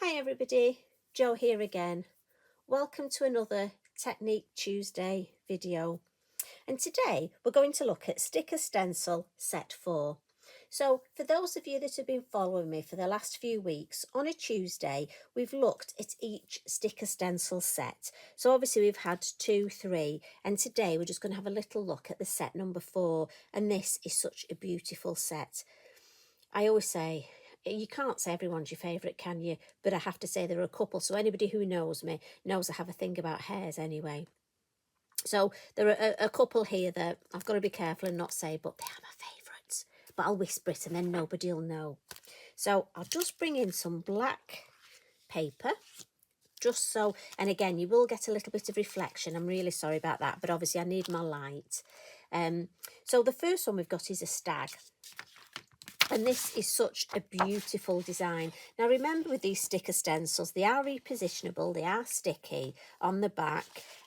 Hi everybody, Jo here again. Welcome to another Technique Tuesday video. And today we're going to look at Sticker Stencil Set 4. So for those of you that have been following me for the last few weeks, on a Tuesday we've looked at each sticker stencil set. So obviously we've had 2, 3, and today we're just going to have a little look at the set number 4, and this is such a beautiful set. I always say, you can't say everyone's your favourite, can you? But I have to say there are a couple. So anybody who knows me knows I have a thing about hairs anyway. So there are a couple here that I've got to be careful and not say, but they are my favourites. But I'll whisper it and then nobody will know. So I'll just bring in some black paper. Just so, and again, you will get a little bit of reflection. I'm really sorry about that. But obviously I need my light. So the first one we've got is a stag. And this is such a beautiful design. Now remember, with these sticker stencils, they are repositionable, they are sticky on the back,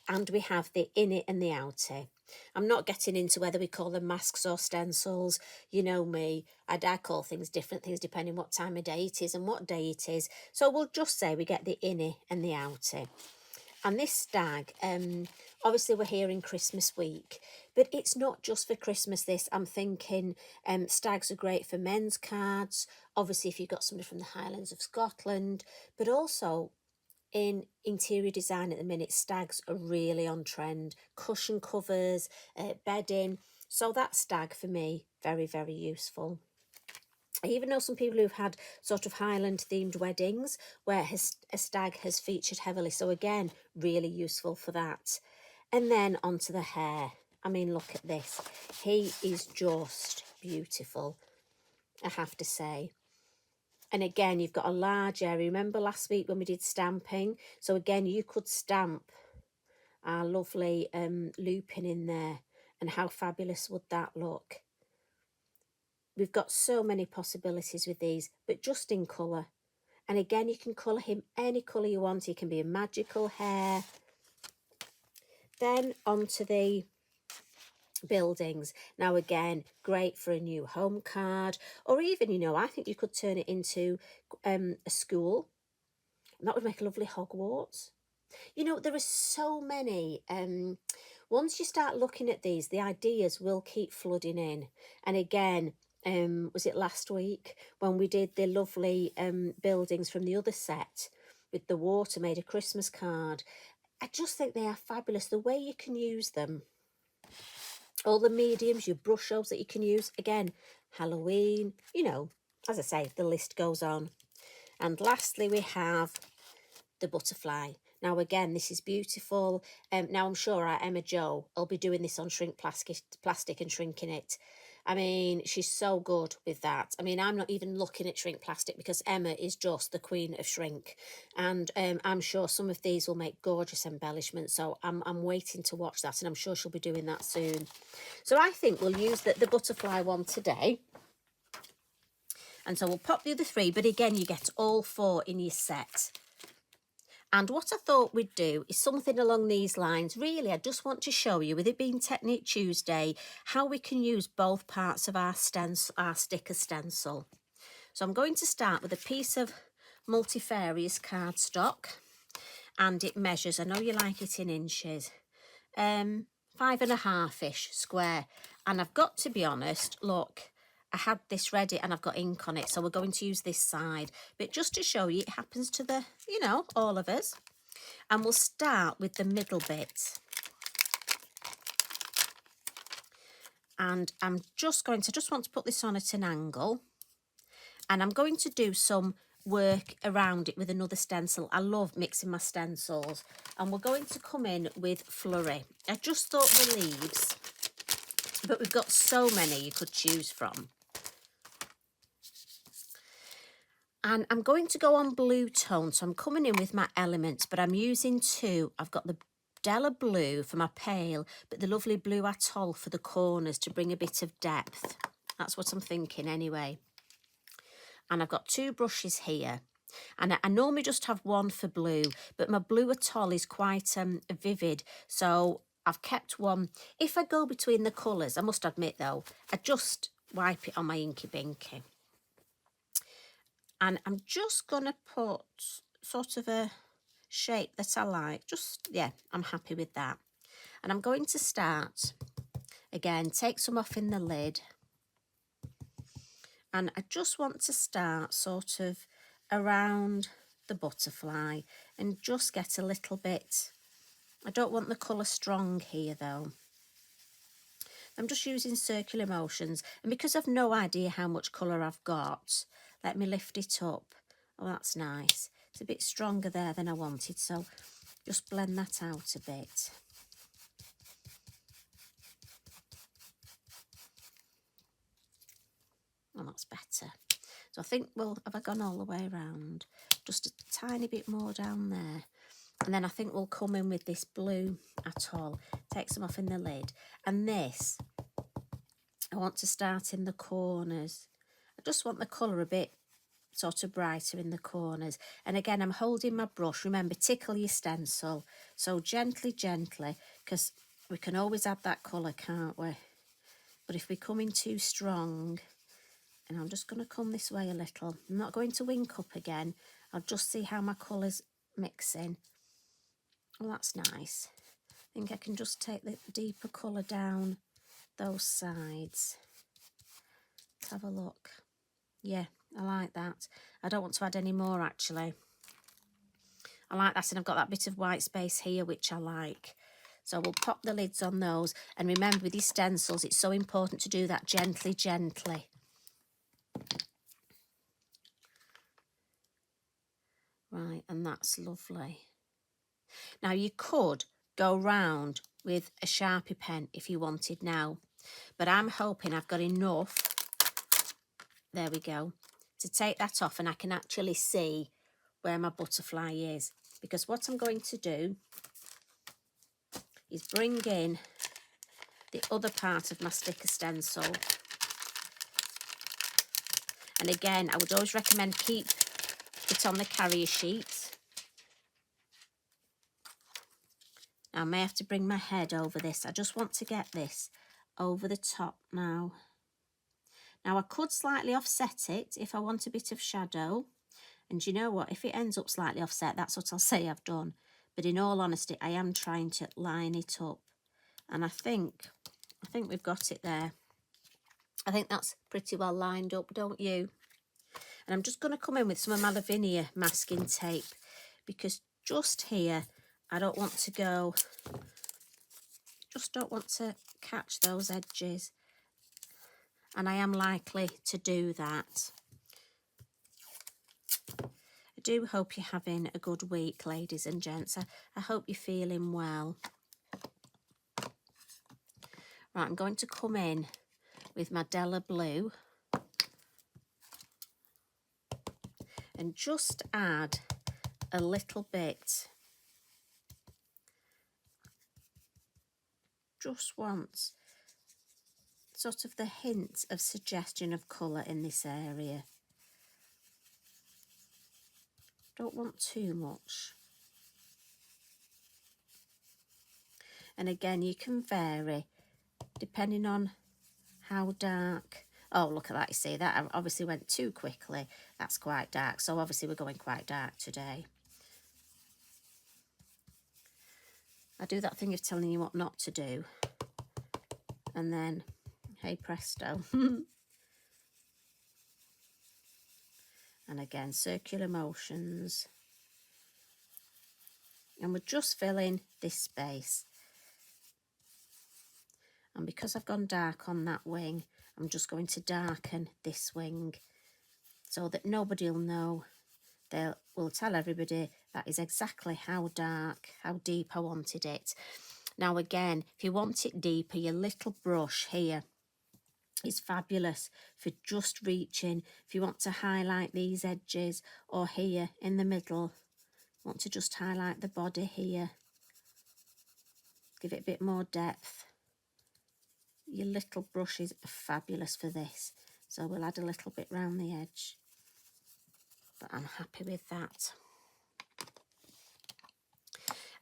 and we have the innie and the outie. I'm not getting into whether we call them masks or stencils. You know me, I call things different things depending what time of day it is and what day it is. So we'll just say we get the innie and the outie. And this stag, obviously we're here in Christmas week, but it's not just for Christmas this. I'm thinking stags are great for men's cards, obviously if you've got somebody from the Highlands of Scotland, but also in interior design at the minute, stags are really on trend. Cushion covers, bedding, so that stag for me, very, very useful. I even know some people who've had sort of Highland themed weddings where a stag has featured heavily. So again, really useful for that. And then onto the hair. I mean, look at this. He is just beautiful, I have to say. And again, you've got a large area. Remember last week when we did stamping? So again, you could stamp our lovely looping in there. And how fabulous would that look? We've got so many possibilities with these, but just in colour. And again, you can colour him any colour you want. He can be a magical hair. Then onto the buildings. Now again, great for a new home card, or even, you know, I think you could turn it into a school. And that would make a lovely Hogwarts. You know, there are so many. Once you start looking at these, the ideas will keep flooding in. And again, was it last week when we did the lovely buildings from the other set with the water, made a Christmas card? I just think they are fabulous, the way you can use them. All the mediums, your brush strokes that you can use. Again, Halloween, you know, as I say, the list goes on. And lastly, we have the butterfly. Now again, this is beautiful. Now I'm sure our Emma Jo will be doing this on shrink plastic and shrinking it. I mean, she's so good with that. I mean, I'm not even looking at shrink plastic because Emma is just the queen of shrink. And I'm sure some of these will make gorgeous embellishments. So I'm waiting to watch that, and I'm sure she'll be doing that soon. So I think we'll use the butterfly one today. And so we'll pop the other 3, but again, you get all 4 in your set. And what I thought we'd do is something along these lines. Really, I just want to show you, with it being Technique Tuesday, how we can use both parts of our sticker stencil. So I'm going to start with a piece of multifarious cardstock, and it measures, I know you like it in inches, 5.5-ish square. And I've got to be honest, look, I had this ready and I've got ink on it, so we're going to use this side. But just to show you, it happens to the, you know, all of us. And we'll start with the middle bit. And I just want to put this on at an angle. And I'm going to do some work around it with another stencil. I love mixing my stencils. And we're going to come in with Flurry. I just thought the leaves, but we've got so many you could choose from. And I'm going to go on blue tone, so I'm coming in with my elements, but I'm using 2. I've got the Della Blue for my pale, but the lovely Blue Atoll for the corners to bring a bit of depth. That's what I'm thinking anyway. And I've got 2 brushes here. And I normally just have 1 for blue, but my Blue Atoll is quite vivid, so I've kept 1. If I go between the colours, I must admit though, I just wipe it on my Inky Binky. And I'm just going to put sort of a shape that I like. Just, yeah, I'm happy with that. And I'm going to start, again, take some off in the lid. And I just want to start sort of around the butterfly and just get a little bit. I don't want the colour strong here though. I'm just using circular motions, and because I've no idea how much colour I've got, let me lift it up. Oh, that's nice. It's a bit stronger there than I wanted, so just blend that out a bit. Oh, that's better. So I think, well, have I gone all the way around? Just a tiny bit more down there. And then I think we'll come in with this blue at all. Take some off in the lid. And this, I want to start in the corners. I just want the colour a bit sort of brighter in the corners. And again, I'm holding my brush. Remember, tickle your stencil. So gently, gently, because we can always add that colour, can't we? But if we come in too strong, and I'm just going to come this way a little. I'm not going to wink up again. I'll just see how my colours mix in. Oh, that's nice. I think I can just take the deeper colour down those sides. Let's have a look. Yeah, I like that. I don't want to add any more actually. I like that, and I've got that bit of white space here which I like. So we'll pop the lids on those, and remember with these stencils it's so important to do that gently, gently. Right, and that's lovely. Now you could go round with a Sharpie pen if you wanted now, but I'm hoping I've got enough, there we go, to take that off and I can actually see where my butterfly is. Because what I'm going to do is bring in the other part of my sticker stencil. And again, I would always recommend keep it on the carrier sheet. Now, I may have to bring my head over this. I just want to get this over the top now. Now, I could slightly offset it if I want a bit of shadow. And you know what? If it ends up slightly offset, that's what I'll say I've done. But in all honesty, I am trying to line it up. And I think we've got it there. I think that's pretty well lined up, don't you? And I'm just going to come in with some of my Lavinia masking tape, because just here, I don't want to go, just don't want to catch those edges. And I am likely to do that. I do hope you're having a good week, ladies and gents. I hope you're feeling well. Right, I'm going to come in with my Della Blue and just add a little bit. Just want sort of the hint of suggestion of colour in this area. Don't want too much. And again, you can vary depending on how dark. Oh, look at that, you see, that obviously went too quickly. That's quite dark, so obviously we're going quite dark today. I do that thing of telling you what not to do. And then, hey presto. And again, circular motions. And we're just filling this space. And because I've gone dark on that wing, I'm just going to darken this wing so that nobody will know. We'll tell everybody that is exactly how dark, how deep I wanted it. Now again, if you want it deeper, your little brush here is fabulous for just reaching. If you want to highlight these edges, or here in the middle, want to just highlight the body here, give it a bit more depth. Your little brushes are fabulous for this. So we'll add a little bit round the edge. But I'm happy with that.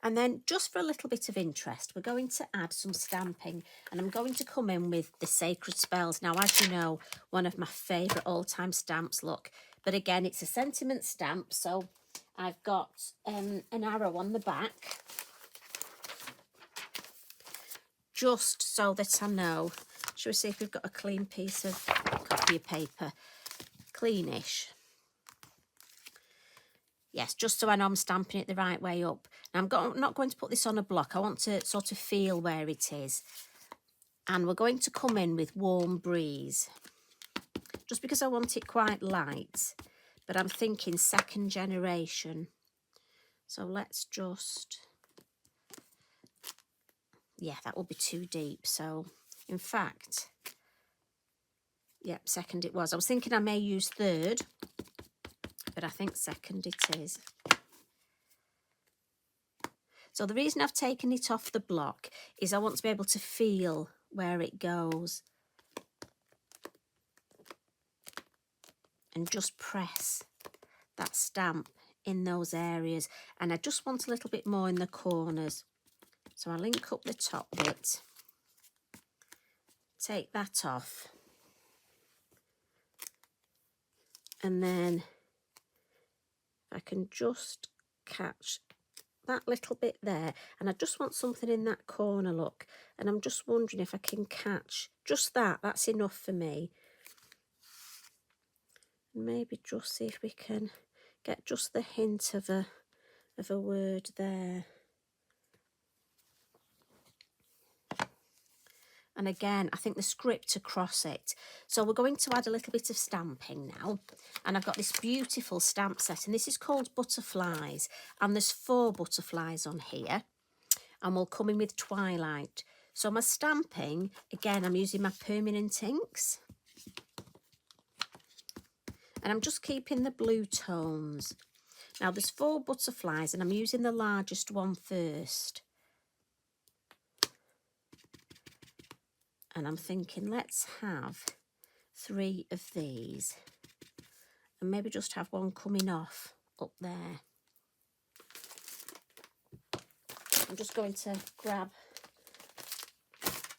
And then just for a little bit of interest, we're going to add some stamping. And I'm going to come in with the Sacred Spells. Now, as you know, one of my favourite all-time stamps, look. But again, it's a sentiment stamp, so I've got an arrow on the back, just so that I know. Shall we see if we've got a clean piece of copy paper? Cleanish. Yes, just so I know I'm stamping it the right way up. Now I'm not going to put this on a block. I want to sort of feel where it is. And we're going to come in with Warm Breeze. Just because I want it quite light. But I'm thinking second generation. So let's just... Yeah, that will be too deep. So, in fact... Yep, second it was. I was thinking I may use third. But I think second it is. So the reason I've taken it off the block is I want to be able to feel where it goes. And just press that stamp in those areas. And I just want a little bit more in the corners. So I link up the top bit. Take that off. And then I can just catch that little bit there, and I just want something in that corner, look, and I'm just wondering if I can catch just that. That's enough for me. Maybe just see if we can get just the hint of a word there. And again, I think the script across it. So we're going to add a little bit of stamping now. And I've got this beautiful stamp set. And this is called Butterflies. And there's 4 butterflies on here. And we'll come in with Twilight. So my stamping, again, I'm using my permanent inks. And I'm just keeping the blue tones. Now there's 4 butterflies and I'm using the largest one first. And I'm thinking, let's have 3 of these. And maybe just have one coming off up there. I'm just going to grab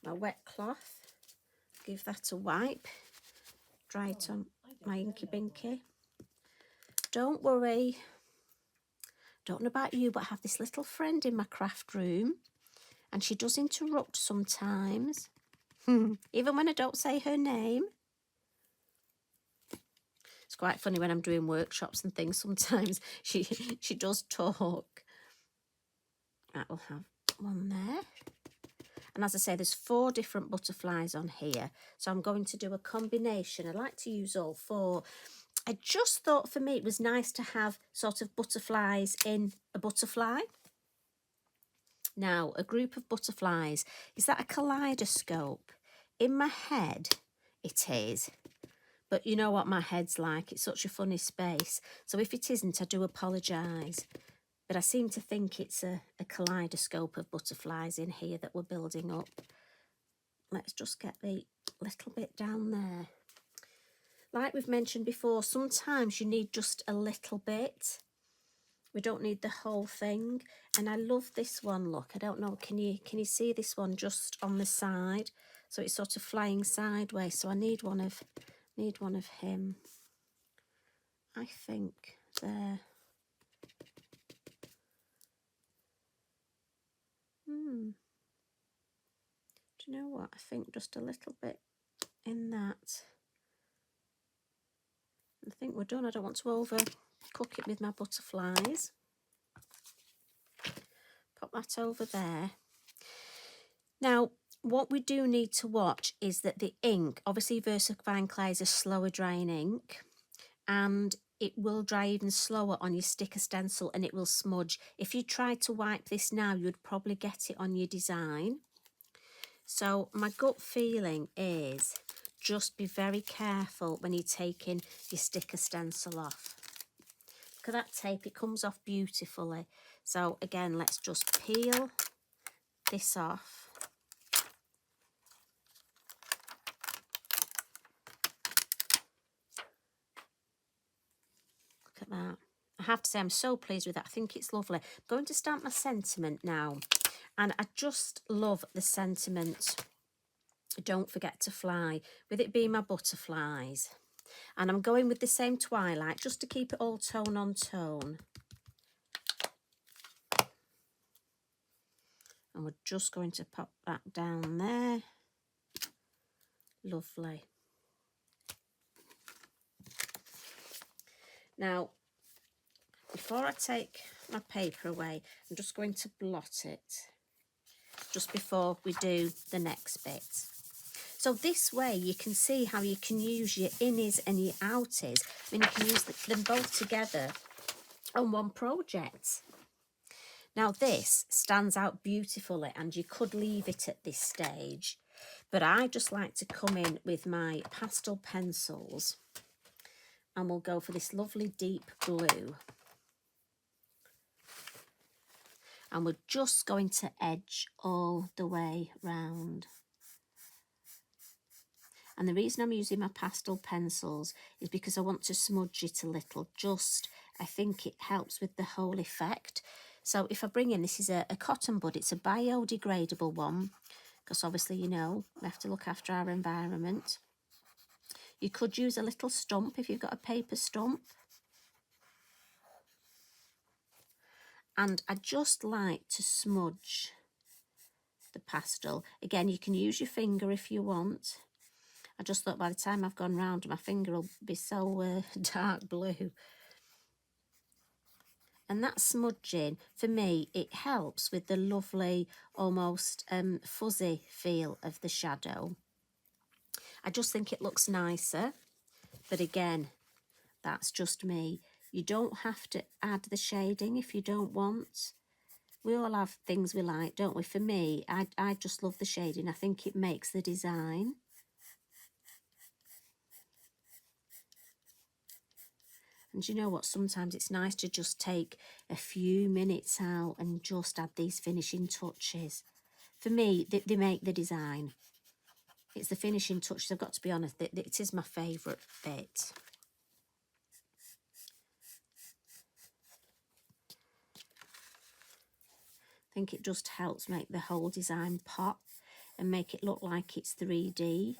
my wet cloth, give that a wipe, dry it on my inky binky. Don't worry, don't know about you, but I have this little friend in my craft room and she does interrupt sometimes. Even when I don't say her name. It's quite funny when I'm doing workshops and things, sometimes she does talk. Right, we'll have one there. And as I say, there's 4 different butterflies on here. So I'm going to do a combination. I like to use all 4. I just thought for me it was nice to have sort of butterflies in a butterfly. Now, a group of butterflies, is that a kaleidoscope? In my head, it is. But you know what my head's like. It's such a funny space. So if it isn't, I do apologise. But I seem to think it's a kaleidoscope of butterflies in here that we're building up. Let's just get the little bit down there. Like we've mentioned before, sometimes you need just a little bit. We don't need the whole thing. And I love this one, look. I don't know, can you see this one just on the side? So it's sort of flying sideways. So I need one of him. I think there. Do you know what? I think just a little bit in that. I think we're done. I don't want to overcook it with my butterflies. Pop that over there. Now, what we do need to watch is that the ink, obviously VersaFine Clay is a slower drying ink, and it will dry even slower on your sticker stencil and it will smudge. If you tried to wipe this now, you'd probably get it on your design. So my gut feeling is just be very careful when you're taking your sticker stencil off. Look at that tape, it comes off beautifully. So again, let's just peel this off. Look at that. I have to say I'm so pleased with that. I think it's lovely. I'm going to stamp my sentiment now. And I just love the sentiment. Don't forget to fly, with it being my butterflies. And I'm going with the same Twilight just to keep it all tone on tone. And we're just going to pop that down there. Lovely. Now, before I take my paper away, I'm just going to blot it just before we do the next bit. So this way you can see how you can use your innies and your outies. I mean, you can use them both together on one project. Now this stands out beautifully and you could leave it at this stage, but I just like to come in with my pastel pencils and we'll go for this lovely deep blue. And we're just going to edge all the way round. And the reason I'm using my pastel pencils is because I want to smudge it a little. I think it helps with the whole effect. So if I bring in, this is a cotton bud, it's a biodegradable one, because obviously, you know, we have to look after our environment. You could use a little stump if you've got a paper stump. And I just like to smudge the pastel. Again, you can use your finger if you want. I just thought by the time I've gone round, my finger will be so dark blue. And that smudging, for me, it helps with the lovely, almost fuzzy feel of the shadow. I just think it looks nicer. But again, that's just me. You don't have to add the shading if you don't want. We all have things we like, don't we? For me, I just love the shading. I think it makes the design. And you know what, sometimes it's nice to just take a few minutes out and just add these finishing touches. For me, they make the design. It's the finishing touches, I've got to be honest, it is my favourite bit. I think it just helps make the whole design pop and make it look like it's 3D.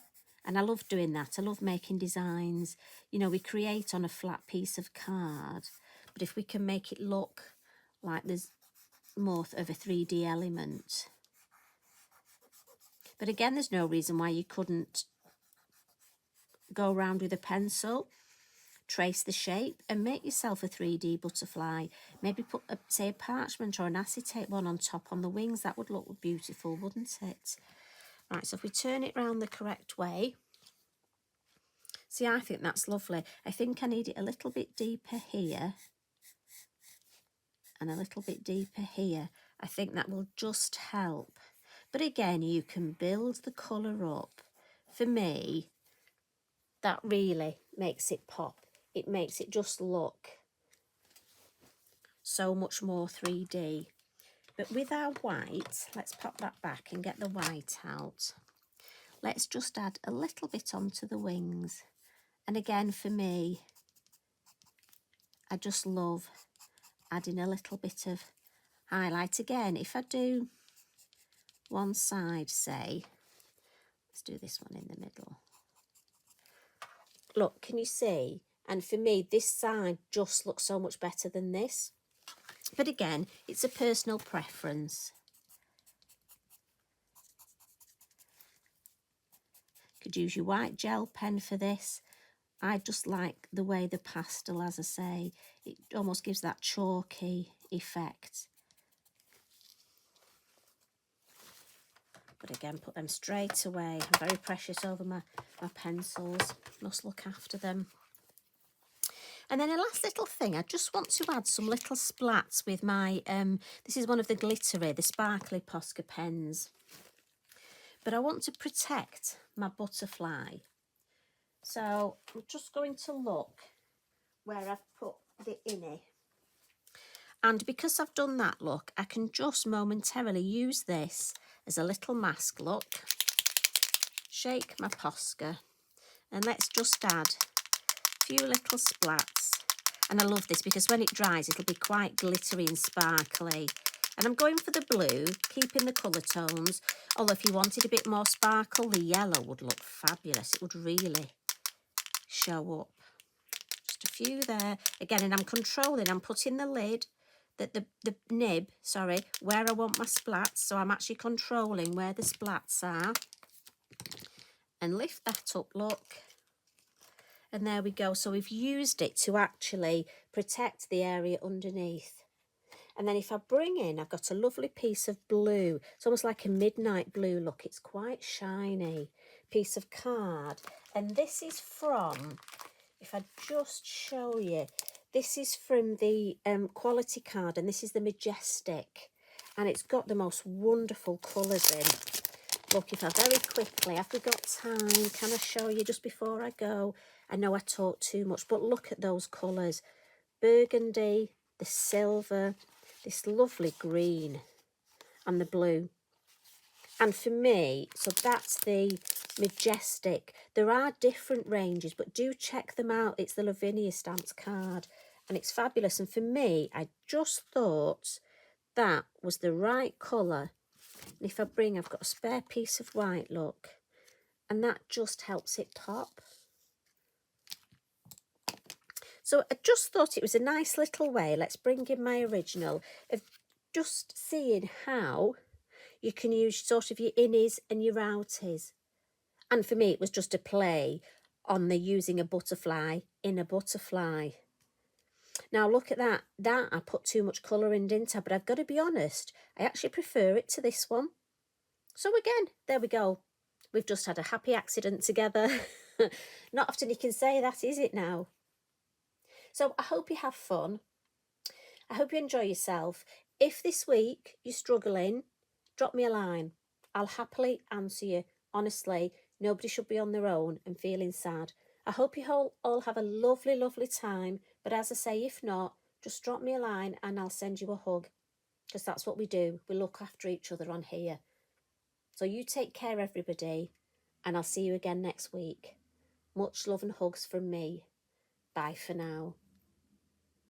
And I love doing that. I love making designs. You know, we create on a flat piece of card, but if we can make it look like there's more of a 3D element. But again, there's no reason why you couldn't go around with a pencil, trace the shape and make yourself a 3D butterfly. Maybe put, say, a parchment or an acetate one on top on the wings. That would look beautiful, wouldn't it? Right, so if we turn it round the correct way, see, I think that's lovely. I think I need it a little bit deeper here and a little bit deeper here. I think that will just help. But again, you can build the colour up. For me, that really makes it pop. It makes it just look so much more 3D. But with our white, let's pop that back and get the white out. Let's just add a little bit onto the wings. And again, for me, I just love adding a little bit of highlight. Again, if I do one side, say, let's do this one in the middle. Look, can you see? And for me, this side just looks so much better than this. But again, it's a personal preference. Could use your white gel pen for this. I just like the way the pastel, as I say, it almost gives that chalky effect. But again, put them straight away. I'm very precious over my pencils. Must look after them. And then a last little thing, I just want to add some little splats with my, this is one of the glittery, the sparkly Posca pens. But I want to protect my butterfly. So I'm just going to look where I've put the innie. And because I've done that, look, I can just momentarily use this as a little mask, look. Shake my Posca. And let's just add a few little splats. And I love this because when it dries, it'll be quite glittery and sparkly. And I'm going for the blue, keeping the colour tones. Although if you wanted a bit more sparkle, the yellow would look fabulous. It would really show up. Just a few there. Again, and I'm controlling, I'm putting the lid the nib, sorry, where I want my splats. So I'm actually controlling where the splats are. And lift that up, look. And there we go. So we've used it to actually protect the area underneath. And then if I bring in, I've got a lovely piece of blue. It's almost like a midnight blue, look. It's quite shiny. Piece of card. And this is from, if I just show you, this is from the quality card, and this is the Majestic. And it's got the most wonderful colours in. Look, if I very quickly, have we got time? Can I show you just before I go? I know I talk too much, but look at those colours. Burgundy, the silver, this lovely green, and the blue. And for me, so that's the Majestic. There are different ranges, but do check them out. It's the Lavinia stamps card, and it's fabulous. And for me, I just thought that was the right colour. And if I bring, I've got a spare piece of white, look, and that just helps it pop. So I just thought it was a nice little way, let's bring in my original, of just seeing how you can use sort of your innies and your outies. And for me, it was just a play on the using a butterfly in a butterfly. Now look at that. That I put too much colour in, didn't I? But I've got to be honest, I actually prefer it to this one. So again, there we go. We've just had a happy accident together. Not often you can say that, is it now? So I hope you have fun. I hope you enjoy yourself. If this week you're struggling, drop me a line. I'll happily answer you. Honestly, nobody should be on their own and feeling sad. I hope you all have a lovely, lovely time. But as I say, if not, just drop me a line and I'll send you a hug. Because that's what we do. We look after each other on here. So you take care, everybody. And I'll see you again next week. Much love and hugs from me. Bye for now.